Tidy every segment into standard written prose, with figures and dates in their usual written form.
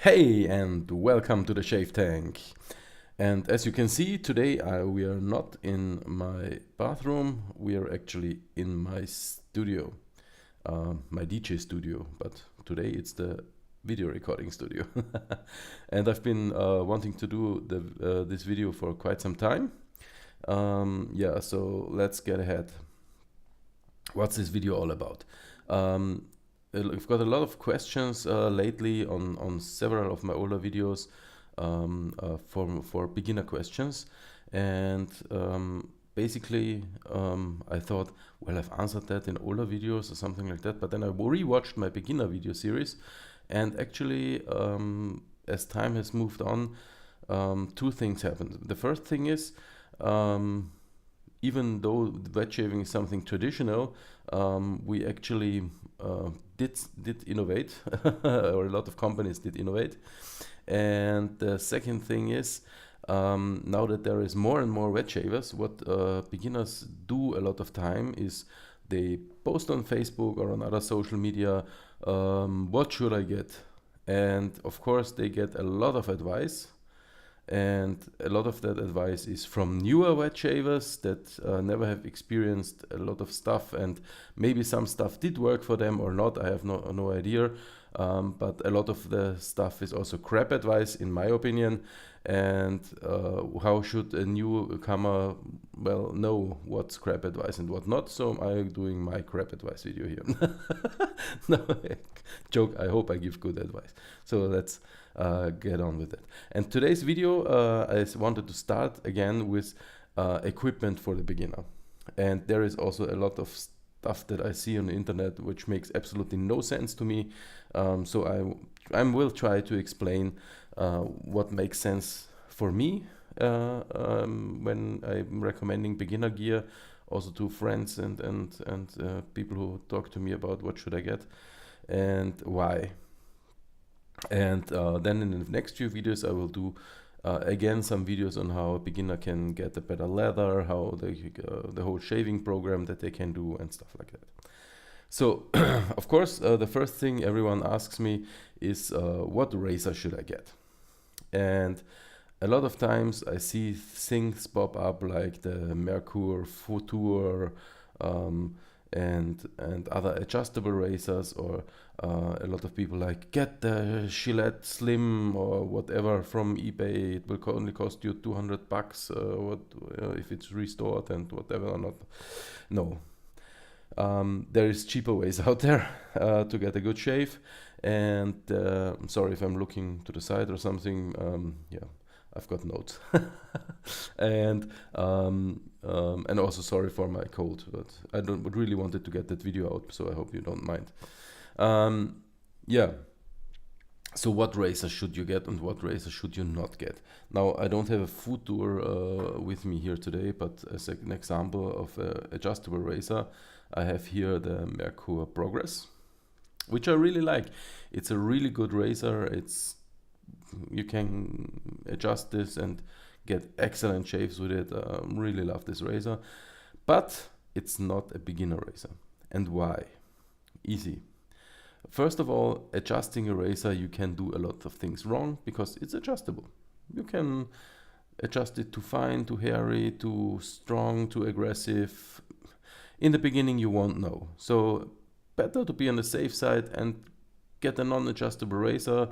Hey, and welcome to the Shave Tank. And as you can see, today we are not in my bathroom, we are actually in my studio, my DJ studio, but today it's the video recording studio. And I've been wanting to do this video for quite some time. Yeah, so let's get ahead. What's this video all about? Um, I've got a lot of questions lately on several of my older videos for beginner questions, and basically I thought, well, I've answered that in older videos or something like that. But then I rewatched my beginner video series, and actually, as time has moved on, two things happened. The first thing is, um, even though wet shaving is something traditional, we actually did innovate, or a lot of companies did innovate. And the second thing is, now that there is more and more wet shavers, what beginners do a lot of time is they post on Facebook or on other social media, what should I get? And of course, they get a lot of advice, and a lot of that advice is from newer wet shavers that never have experienced a lot of stuff, and maybe some stuff did work for them or not. I have no idea. But a lot of the stuff is also crap advice, in my opinion. And how should a newcomer, well, know what's crap advice and what not? So I'm doing my crap advice video here. No, joke. I hope I give good advice. So let's get on with it. And today's video, I wanted to start again with equipment for the beginner. And there is also a lot of stuff that I see on the internet which makes absolutely no sense to me. So I will try to explain what makes sense for me when I'm recommending beginner gear, also to friends and people who talk to me about what should I get and why. And then in the next few videos, I will do again some videos on how a beginner can get a better leather, how the whole shaving program that they can do, and stuff like that. So, of course, the first thing everyone asks me is what razor should I get? And a lot of times I see things pop up like the Merkur Futur, and other adjustable razors, or a lot of people like, get the Gillette Slim or whatever from eBay. It will only cost you $200 if it's restored and whatever or not. No, there is cheaper ways out there to get a good shave. And I'm sorry if I'm looking to the side or something. Yeah, I've got notes. And also sorry for my cold, but I don't really wanted to get that video out, so I hope you don't mind. Yeah. So what razor should you get and what razor should you not get? Now, I don't have a Futur with me here today, but as an example of an adjustable razor, I have here the Merkur Progress, which I really like. It's a really good razor. You can adjust this and get excellent shaves with it. Really love this razor, but it's not a beginner razor. And why? Easy. First of all, adjusting a razor, you can do a lot of things wrong because it's adjustable. You can adjust it too fine, too hairy, too strong, too aggressive. In the beginning, you won't know. So better to be on the safe side and get a non-adjustable razor.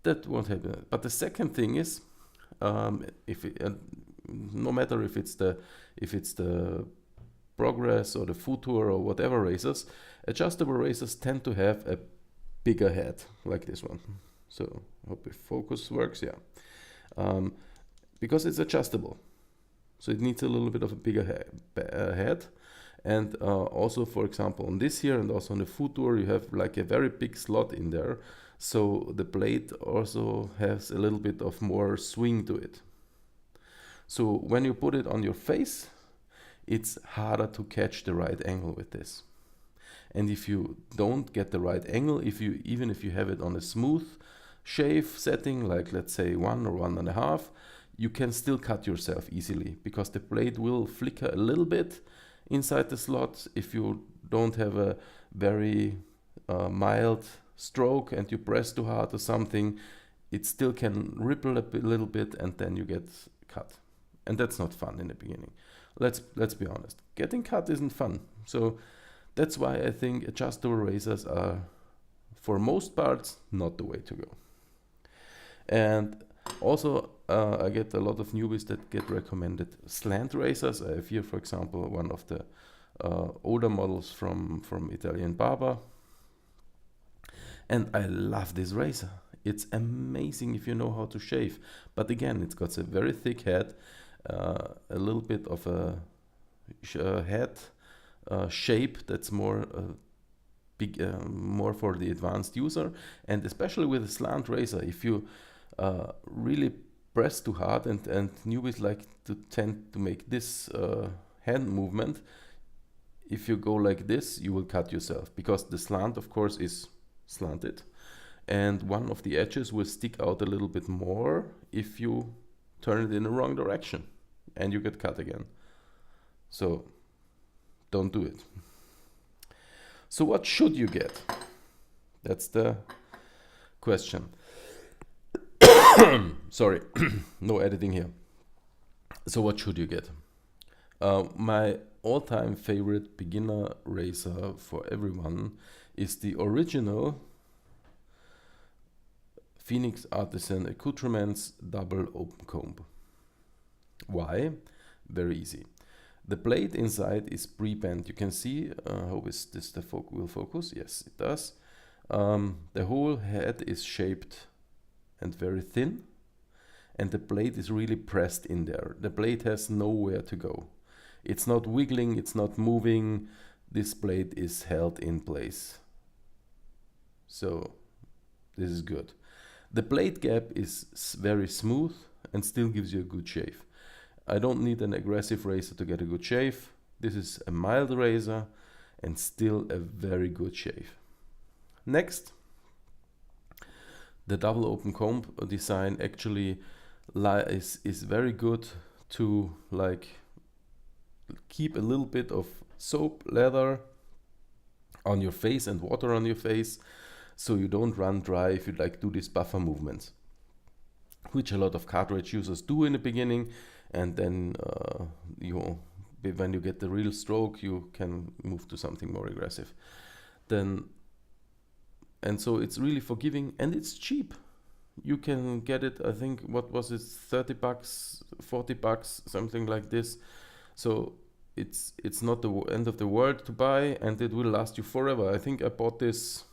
That won't happen. But the second thing is, no matter if it's the Progress or the Futur or whatever razors, adjustable razors tend to have a bigger head like this one. So I hope if focus works, yeah. Because it's adjustable, so it needs a little bit of a bigger head. And also, for example, on this here and also on the Futur, you have like a very big slot in there. So the blade also has a little bit of more swing to it. So when you put it on your face, it's harder to catch the right angle with this. And if you don't get the right angle, even if you have it on a smooth shave setting, like let's say 1 or 1.5, you can still cut yourself easily because the blade will flicker a little bit inside the slot if you don't have a very mild stroke and you press too hard or something. it still can ripple a little bit, and then you get cut. And that's not fun in the beginning. Let's be honest. Getting cut isn't fun. So that's why I think adjustable razors are, for most parts, not the way to go. And also, I get a lot of newbies that get recommended slant razors. I have here, for example, one of the older models from Italian Barber. And I love this razor. It's amazing if you know how to shave. But again, it's got a very thick head, a little bit of a head shape that's more big, more for the advanced user. And especially with a slant razor, if you really press too hard, and newbies like to tend to make this hand movement, if you go like this, you will cut yourself, because the slant, of course, is slanted, and one of the edges will stick out a little bit more if you turn it in the wrong direction, and you get cut again. So don't do it. So what should you get? That's the question. Sorry, no editing here. So what should you get? My all-time favorite beginner razor for everyone is the original Phoenix Artisan Accoutrements Double Open Comb. Why? Very easy. The blade inside is pre-bent. You can see, how is this will focus? Yes, it does. The whole head is shaped and very thin, and the blade is really pressed in there. The blade has nowhere to go. It's not wiggling, it's not moving. This blade is held in place. So this is good. The blade gap is very smooth and still gives you a good shave. I don't need an aggressive razor to get a good shave. This is a mild razor and still a very good shave. Next, the double open comb design actually is very good to like keep a little bit of soap, leather on your face and water on your face, so you don't run dry if you like do these buffer movements, which a lot of cartridge users do in the beginning, and then when you get the real stroke, you can move to something more aggressive. And so it's really forgiving, and it's cheap. You can get it, I think, what was it, 30 bucks, 40 bucks, something like this. So it's not the end of the world to buy, and it will last you forever. I think I bought this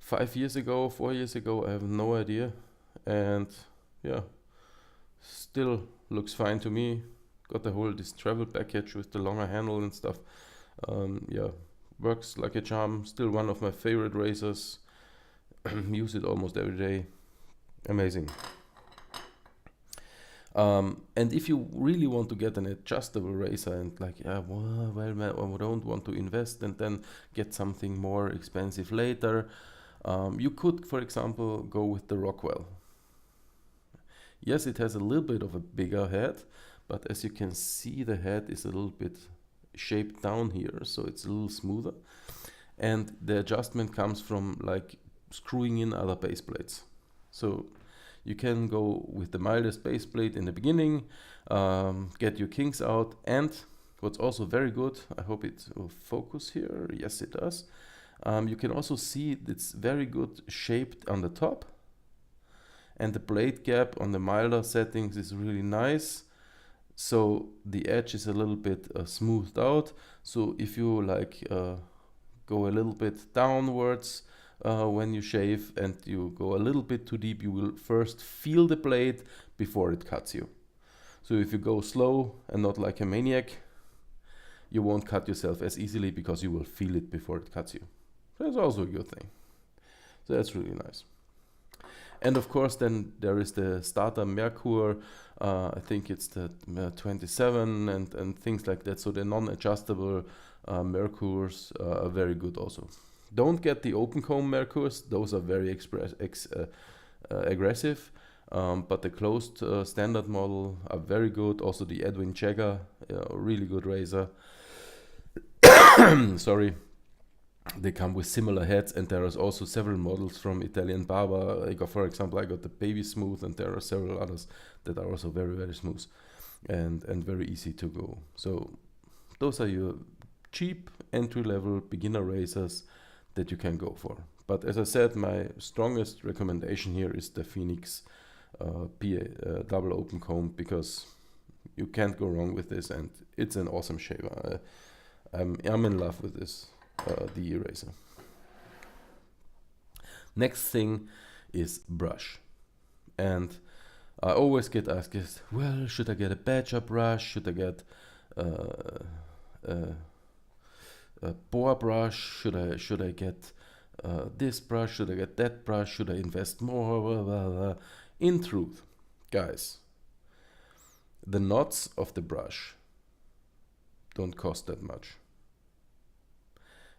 4 years ago, I have no idea. And yeah, still looks fine to me. Got the whole this travel package with the longer handle and stuff. Yeah, works like a charm. Still one of my favorite razors. Use it almost every day. Amazing. And if you really want to get an adjustable razor and like, I don't want to invest and then get something more expensive later, you could, for example, go with the Rockwell. Yes, it has a little bit of a bigger head, but as you can see, the head is a little bit shaped down here, so it's a little smoother. And the adjustment comes from like screwing in other base plates. So you can go with the mildest base plate in the beginning, get your kinks out, and what's also very good, I hope it will focus here, yes it does, you can also see it's very good shaped on the top, and the blade gap on the milder settings is really nice, so the edge is a little bit smoothed out. So if you like go a little bit downwards when you shave and you go a little bit too deep, you will first feel the blade before it cuts you. So if you go slow and not like a maniac, you won't cut yourself as easily because you will feel it before it cuts you. That's also a good thing. So that's really nice. And of course, then there is the starter Merkur. I think it's the 27 and things like that. So the non-adjustable Merkurs are very good also. Don't get the open comb Merkurs. Those are very aggressive. But the closed standard model are very good. Also the Edwin Jagger, really good razor. Sorry. they come with similar heads, and there is also several models from Italian Barber. For example, I got the Baby Smooth, and there are several others that are also very, very smooth and very easy to go. So those are your cheap entry-level beginner razors that you can go for. But as I said, my strongest recommendation here is the Phoenix PA double open comb, because you can't go wrong with this, and it's an awesome shaver. I'm in love with this DE razor. Next thing is brush, and I always get asked, well, should I get a Badger brush? Should I get a Boar brush? Should I get this brush? Should I get that brush? Should I invest more? Blah, blah, blah. In truth, guys, the knots of the brush don't cost that much.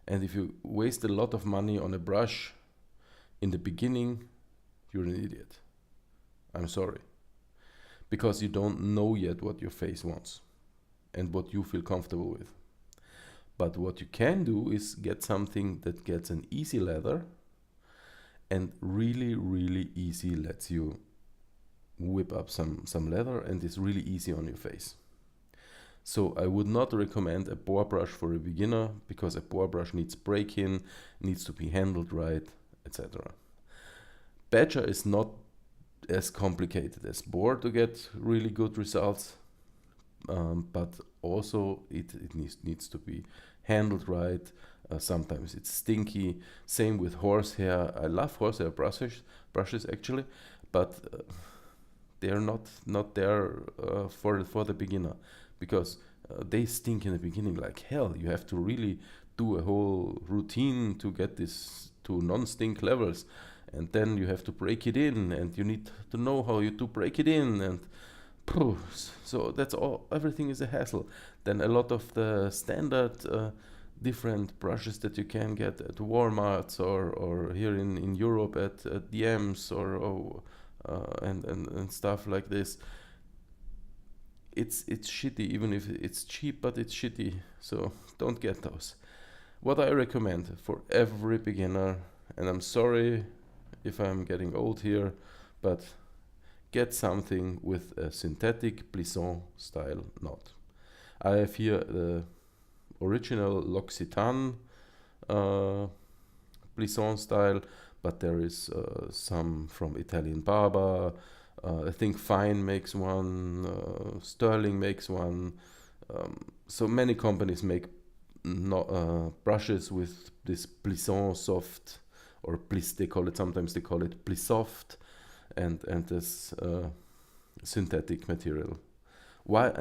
And if you waste a lot of money on a brush in the beginning, you're an idiot. I'm sorry. Because you don't know yet what your face wants and what you feel comfortable with. But what you can do is get something that gets an easy lather and really, really easy lets you whip up some leather, and is really easy on your face. So I would not recommend a Boar brush for a beginner, because a Boar brush needs break-in, needs to be handled right, etc. Badger is not as complicated as Boar to get really good results, but also it needs to be handled right. Sometimes it's stinky. Same with horsehair. I love horsehair brushes actually, but they're not there for the beginner, because they stink in the beginning like hell. You have to really do a whole routine to get this to non-stink levels, and then you have to break it in, and you need to know how you to break it in, and so that's all. Everything is a hassle. Then a lot of the standard different brushes that you can get at Walmart or here in Europe at DMs and stuff like this, it's shitty. Even if it's cheap, but it's shitty, so don't get those. What I recommend for every beginner, and I'm sorry if I'm getting old here, but get something with a synthetic Plisson style knot. I have here the original L'Occitane Plisson style, but there is some from Italian Barber. I think Fine makes one, Sterling makes one. So many companies make brushes with this Plisson soft, or sometimes they call it Plissoft, and this synthetic material. Why?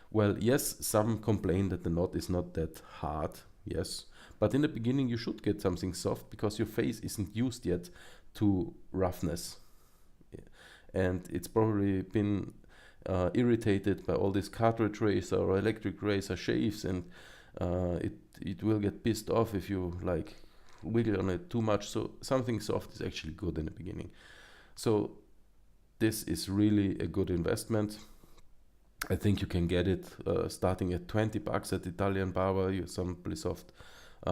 Well, yes, some complain that the knot is not that hard, yes, but in the beginning you should get something soft, because your face isn't used yet to roughness, and it's probably been irritated by all this cartridge razor or electric razor shaves, and it will get pissed off if you like wiggle on it too much. So something soft is actually good in the beginning. So this is really a good investment. I think you can get it starting at $20 at Italian Barber. You some Plissoft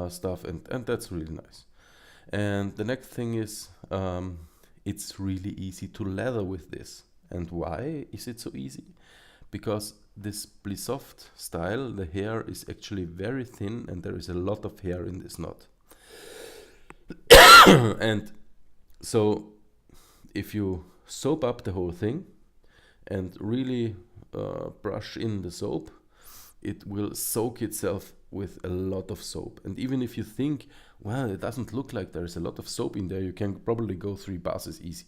stuff, and that's really nice. And the next thing is it's really easy to lather with this. And why is it so easy? Because this Plissoft style, the hair is actually very thin, and there is a lot of hair in this knot. And so if you soap up the whole thing and really brush in the soap, it will soak itself with a lot of soap. And even if you think, well, it doesn't look like there's a lot of soap in there, you can probably go 3 passes easy,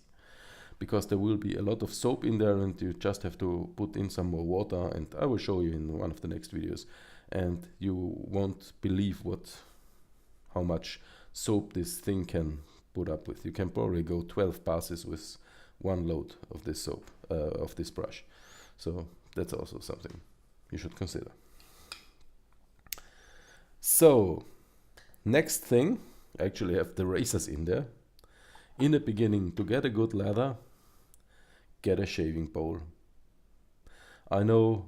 because there will be a lot of soap in there, and you just have to put in some more water, and I will show you in one of the next videos, and you won't believe how much soap this thing can put up with. You can probably go 12 passes with one load of this soap, of this brush. So that's also something you should consider. So next thing, I actually have the razors in there. In the beginning, to get a good lather, get a shaving bowl. I know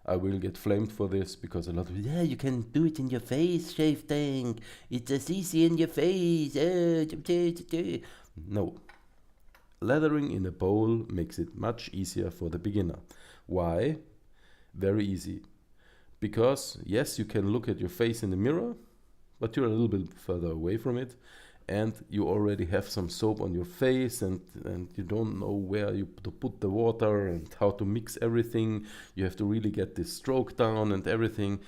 I will get flamed for this because a lot of yeah, you can do it in your face, Shave Tank. It's as easy in your face. No. Lathering in a bowl makes it much easier for the beginner. Why? Very easy. Because yes, you can look at your face in the mirror, but you're a little bit further away from it, and you already have some soap on your face, and you don't know where to put the water and how to mix everything. You have to really get this stroke down and everything.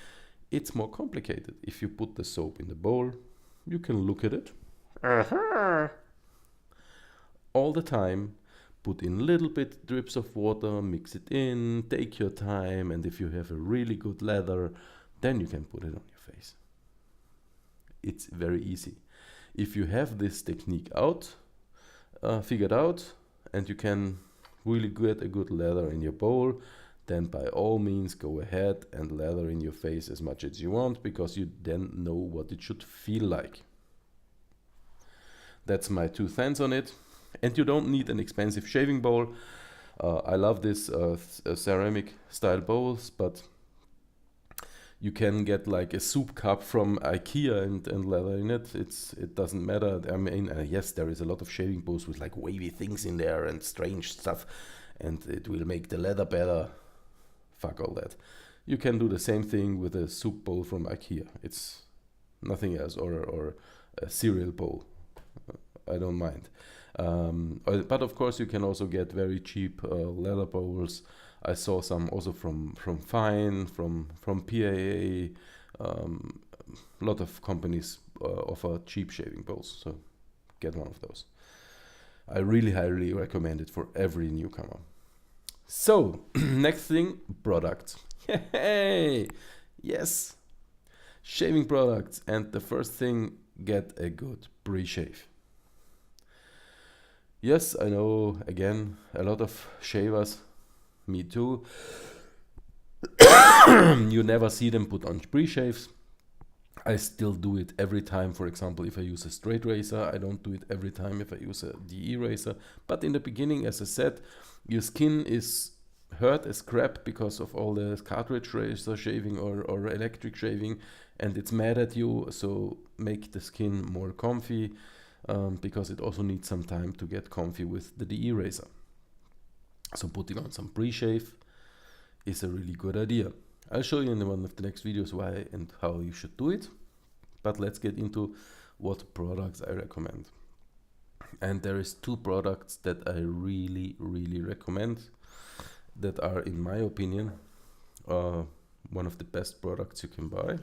It's more complicated. If you put the soap in the bowl, you can look at it all the time, put in little bit drips of water, mix it in, take your time, and if you have a really good lather, then you can put it on your face. It's very easy. If you have this technique figured out, and you can really get a good lather in your bowl, then by all means go ahead and lather in your face as much as you want, because you then know what it should feel like. That's my 2 cents on it. And you don't need an expensive shaving bowl. I love this ceramic style bowls, but you can get like a soup cup from IKEA and lather in it. It doesn't matter. I mean, yes, there is a lot of shaving bowls with like wavy things in there and strange stuff, and it will make the leather better. Fuck all that. You can do the same thing with a soup bowl from IKEA. It's nothing else, or a cereal bowl. I don't mind. But of course, you can also get very cheap leather bowls. I saw some also from Fine, from PAA. A lot of companies offer cheap shaving bowls, so get one of those. I really highly recommend it for every newcomer. So, next thing, products. Hey, yes, shaving products. And the first thing, get a good pre-shave. Yes, I know, again, a lot of shavers, me too, you never see them put on pre-shaves. I still do it every time. For example, if I use a straight razor, I don't do it every time if I use a DE razor. But in the beginning, as I said, your skin is hurt as crap because of all the cartridge razor shaving or electric shaving, and it's mad at you, so make the skin more comfy. Because it also needs some time to get comfy with the DE razor. So putting on some pre-shave is a really good idea. I'll show you in one of the next videos why and how you should do it. But let's get into what products I recommend. And there is 2 products that I really, really recommend that are, in my opinion, one of the best products you can buy.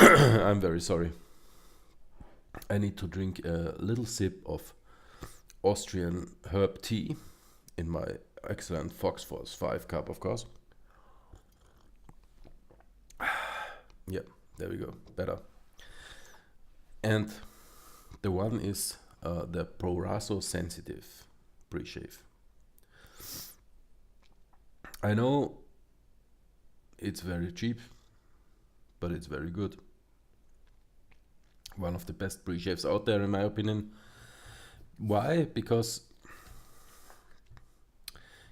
I'm very sorry. I need to drink a little sip of Austrian herb tea in my excellent Fox Force 5 cup, of course. Yeah, there we go, better. And the one is the Proraso Sensitive pre-shave. I know it's very cheap, but it's very good. One of the best pre-shaves out there, in my opinion. Why? Because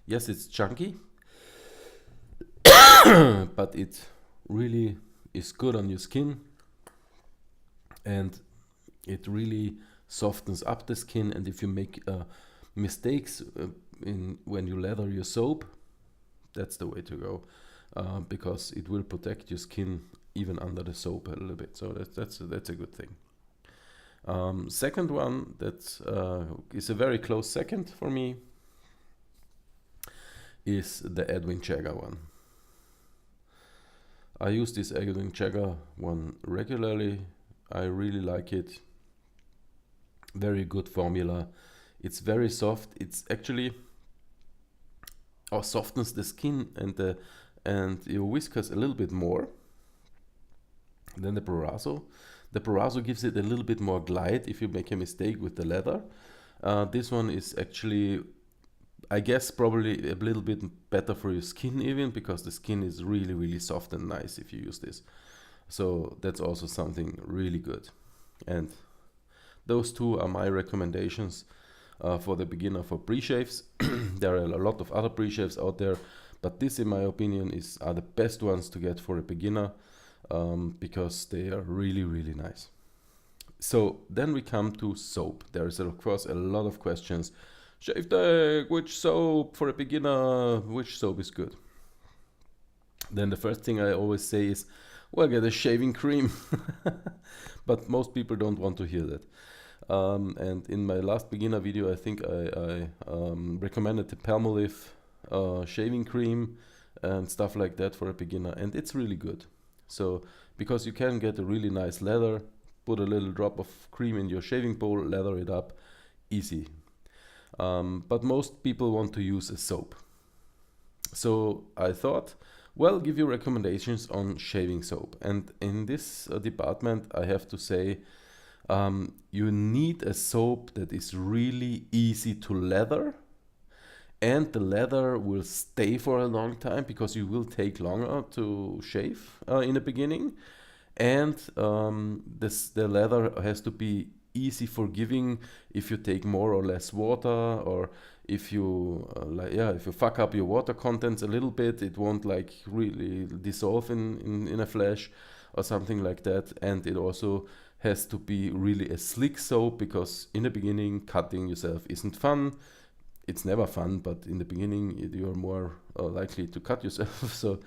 yes, it's chunky, but it really is good on your skin, and it really softens up the skin. And if you make mistakes when you lather your soap, that's the way to go, because it will protect your skin even under the soap a little bit. So that's a good thing. Second one that is a very close second for me is the Edwin Jagger one. I use this Edwin Jagger one regularly. I really like it. Very good formula. It's very soft. It's actually softens the skin and your whiskers a little bit more than the Proraso. The Proraso gives it a little bit more glide if you make a mistake with the leather. This one is actually, I guess, probably a little bit better for your skin even, because the skin is really, really soft and nice if you use this. So that's also something really good. And those 2 are my recommendations. for the beginner for pre-shaves. There are a lot of other pre-shaves out there, but this, in my opinion, are the best ones to get for a beginner, because they are really, really nice. So then we come to soap. There is of course a lot of questions. Shave Tank, which soap for a beginner? Which soap is good? Then the first thing I always say is, well, get a shaving cream. But most people don't want to hear that. And in my last beginner video, I think I recommended the Palmolive shaving cream and stuff like that for a beginner, and it's really good. So because you can get a really nice lather, put a little drop of cream in your shaving bowl, lather it up, easy. But most people want to use a soap. So I thought, well, give you recommendations on shaving soap. And in this department, I have to say, you need a soap that is really easy to lather, and the lather will stay for a long time because you will take longer to shave in the beginning. And the lather has to be easy forgiving if you take more or less water, or if you if you fuck up your water contents a little bit, it won't like really dissolve in a flash or something like that. And it also has to be really a slick soap, because in the beginning cutting yourself isn't fun. It's never fun, but in the beginning you're more likely to cut yourself. So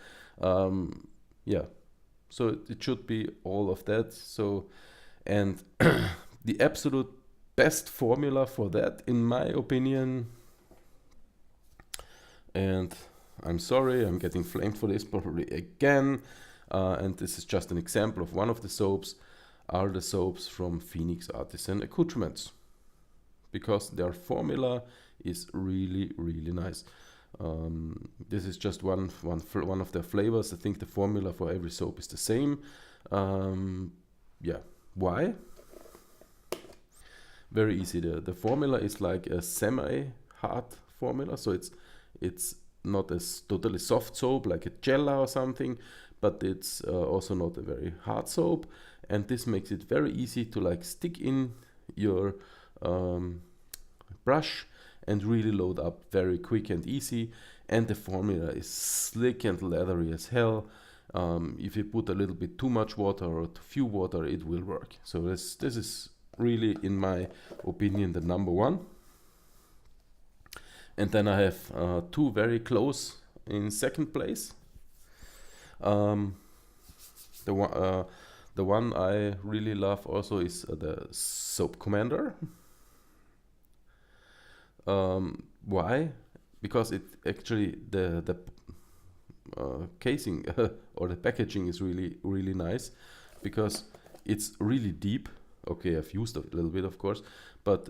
yeah, so it should be all of that. So, and the absolute best formula for that, in my opinion, and I'm sorry, I'm getting flamed for this probably again, and this is just an example of one of the soaps, are the soaps from Phoenix Artisan Accoutrements, because their formula is really, really nice. This is just one of their flavors. I think the formula for every soap is the same. Yeah, why? Very easy. The formula is like a semi-hard formula, so it's not a totally soft soap like a Gela or something, but it's also not a very hard soap, and this makes it very easy to like stick in your brush and really load up very quick and easy. And the formula is slick and leathery as hell. If you put a little bit too much water or too few water, it will work. So this is really, in my opinion, the number one. And then I have two very close in second place. The one I really love also is the Soap Commander. Why? Because it actually the casing or the packaging is really, really nice, because it's really deep. Okay, I've used a little bit, of course, but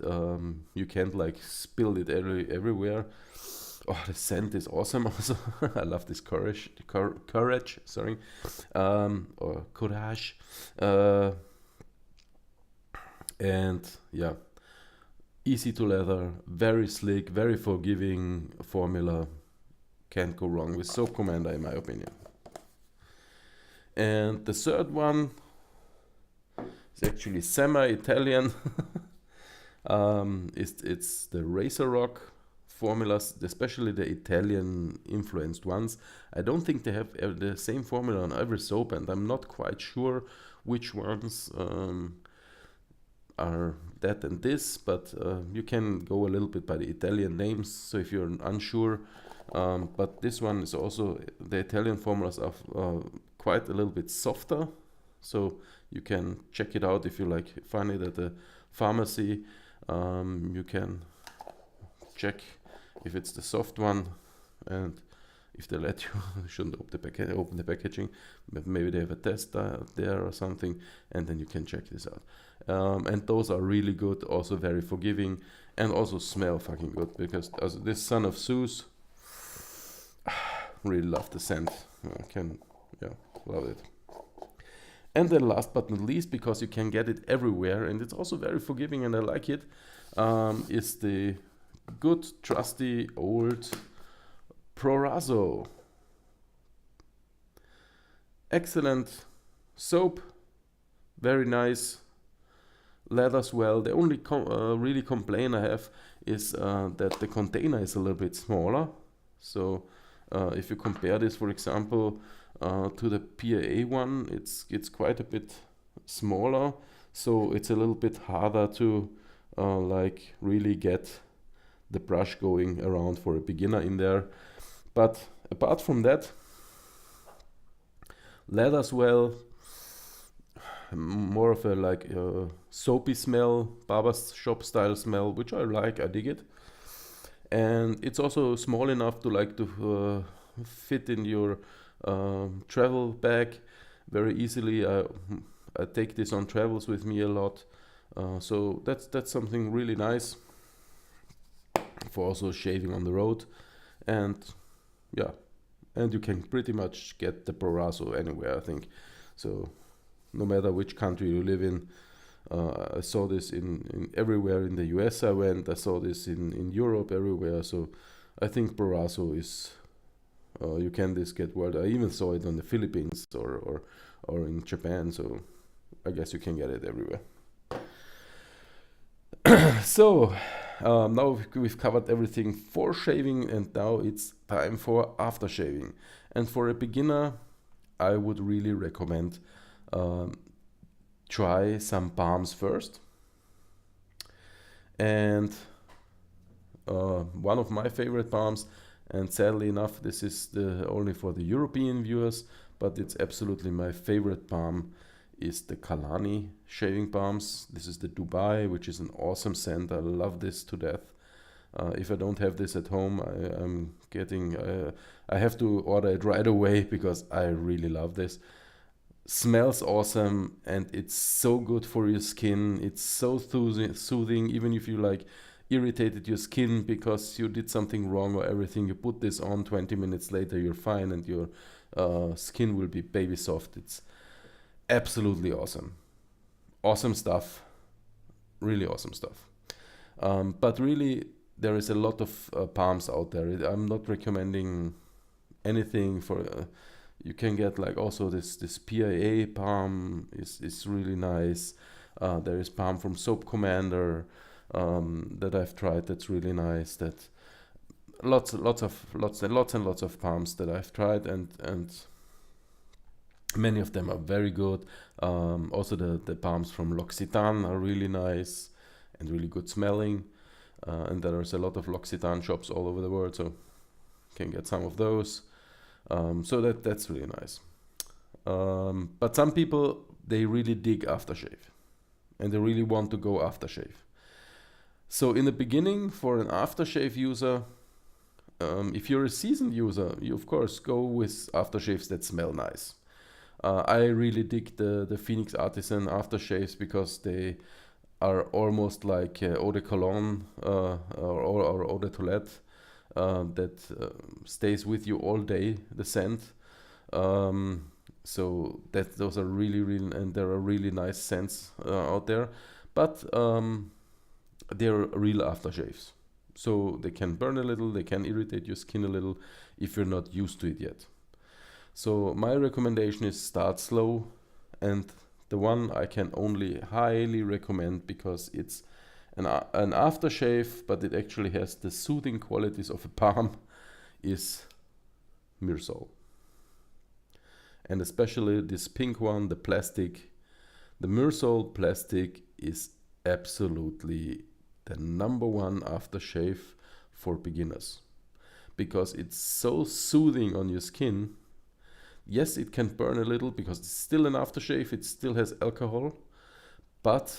you can't like spill it everywhere. Oh, the scent is awesome also. I love this courage, sorry, or courage, and yeah, easy to lather, very slick, very forgiving formula. Can't go wrong with Soap Commander, in my opinion. And the third one is actually semi-Italian. It's the Razor Rock formulas, especially the Italian influenced ones. I don't think they have the same formula on every soap, and I'm not quite sure which ones are that and this, but you can go a little bit by the Italian names, so if you're unsure. But this one is also, the Italian formulas are quite a little bit softer, so you can check it out if you like find it at the pharmacy. You can check if it's the soft one, and if they let you, you shouldn't open the packaging, but maybe they have a test there or something, and then you can check this out. And those are really good, also very forgiving, and also smell fucking good, because this Son of Zeus, really love the scent. Love it. And then last but not least, because you can get it everywhere and it's also very forgiving and I like it, is the good trusty old Proraso. Excellent soap, very nice, lathers well. The only really complaint I have is that the container is a little bit smaller. So if you compare this, for example, to the PAA one, it's quite a bit smaller, so it's a little bit harder to like really get the brush going around for a beginner in there. But apart from that, leather swell, more of a like soapy smell, barber's shop style smell, which I like, I dig it. And it's also small enough to like to fit in your travel bag very easily. I take this on travels with me a lot, so that's something really nice for also shaving on the road. And yeah, and you can pretty much get the Proraso anywhere, I think. So no matter which country you live in, I saw this in everywhere in the US I went. I saw this in Europe everywhere. So I think Proraso is you can this get world. I even saw it on the Philippines or in Japan. So I guess you can get it everywhere. So now we've covered everything for shaving, and now it's time for after shaving. And for a beginner, I would really recommend try some balms first. And one of my favorite balms, and sadly enough, this is only for the European viewers, but it's absolutely my favorite balm, is the Kalani shaving balms. This is the Dubai, which is an awesome scent. I love this to death. If I don't have this at home, I have to order it right away because I really love this. Smells awesome, and it's so good for your skin. It's so soothing, even if you like irritated your skin because you did something wrong or everything. You put this on, 20 minutes later you're fine, and your skin will be baby soft. It's absolutely awesome. Awesome stuff. Really awesome stuff. But really, there is a lot of balms out there. I'm not recommending anything for. You can get like also this PAA balm is really nice. There is balm from Soap Commander that I've tried. That's really nice. That lots and lots of balms that I've tried, and many of them are very good. Also the balms from L'Occitane are really nice and really good smelling. And there's a lot of L'Occitane shops all over the world, so you can get some of those. So that's really nice. But some people, they really dig aftershave, and they really want to go aftershave. So in the beginning, for an aftershave user, if you're a seasoned user, you of course go with aftershaves that smell nice. I really dig the Phoenix Artisan aftershaves because they are almost like eau de cologne or eau de toilette that stays with you all day, the scent. So those are really, and there are really nice scents out there. But they're real aftershaves. So they can burn a little, they can irritate your skin a little if you're not used to it yet. So my recommendation is start slow, and the one I can only highly recommend because it's an aftershave, but it actually has the soothing qualities of a balm, is Mersol. And especially this pink one, the plastic. The Mersol plastic is absolutely the number one aftershave for beginners because it's so soothing on your skin. Yes, it can burn a little because it's still an aftershave, it still has alcohol, but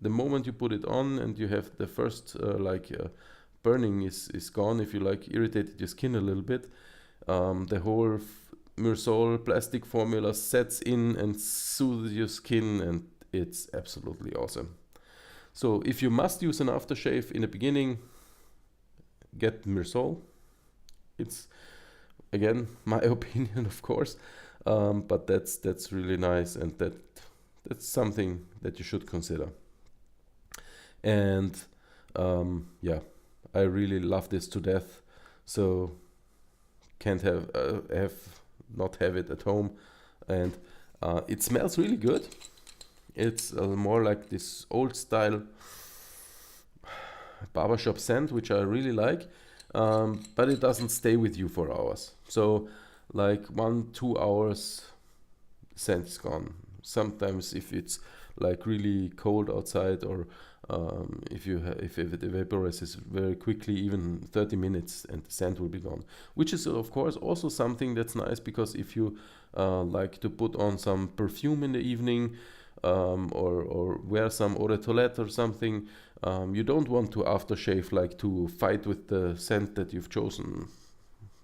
the moment you put it on and you have the first burning is gone, if you like irritated your skin a little bit, the whole Mersol plastic formula sets in and soothes your skin, and it's absolutely awesome. So if you must use an aftershave in the beginning, get Mersol. It's again my opinion, of course, but that's really nice, and that's something that you should consider. And yeah, I really love this to death. So can't have not have it at home, and it smells really good. It's more like this old style barbershop scent, which I really like, but it doesn't stay with you for hours. So like 1-2 hours, scent is gone. Sometimes if it's like really cold outside, or if it evaporates very quickly, even 30 minutes, and the scent will be gone. Which is of course also something that's nice, because if you like to put on some perfume in the evening, or wear some eau de toilette or something, you don't want to aftershave, like to fight with the scent that you've chosen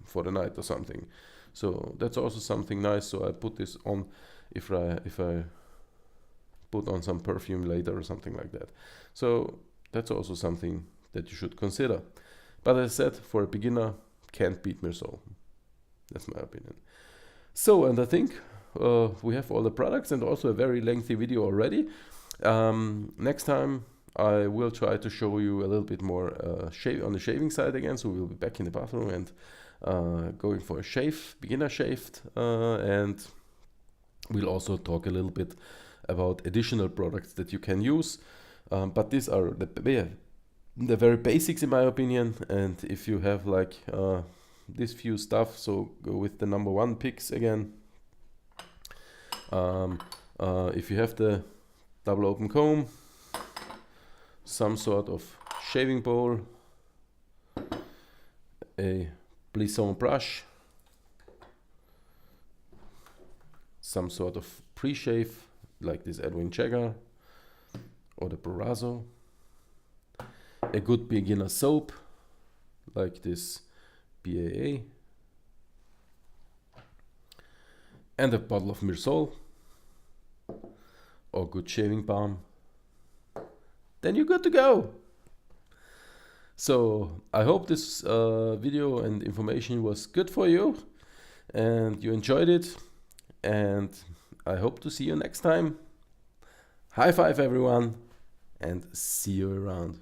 for the night or something. So that's also something nice. So I put this on if I put on some perfume later or something like that. So that's also something that you should consider. But as I said, for a beginner, can't beat Mersol. That's my opinion. So, and I think we have all the products and also a very lengthy video already. Next time I will try to show you a little bit more on the shaving side again. So we'll be back in the bathroom and going for a shave, beginner shaved, and we'll also talk a little bit about additional products that you can use. But these are the very basics in my opinion. And if you have like this few stuff, so go with the number one picks again. If you have the double open comb, some sort of shaving bowl, a Blisson brush, some sort of pre-shave like this Edwin Jagger or the Proraso, a good beginner soap like this BAA, and a bottle of Mersol or good shaving balm, then you're good to go. So I hope this video and information was good for you and you enjoyed it, and I hope to see you next time. High five everyone, and see you around.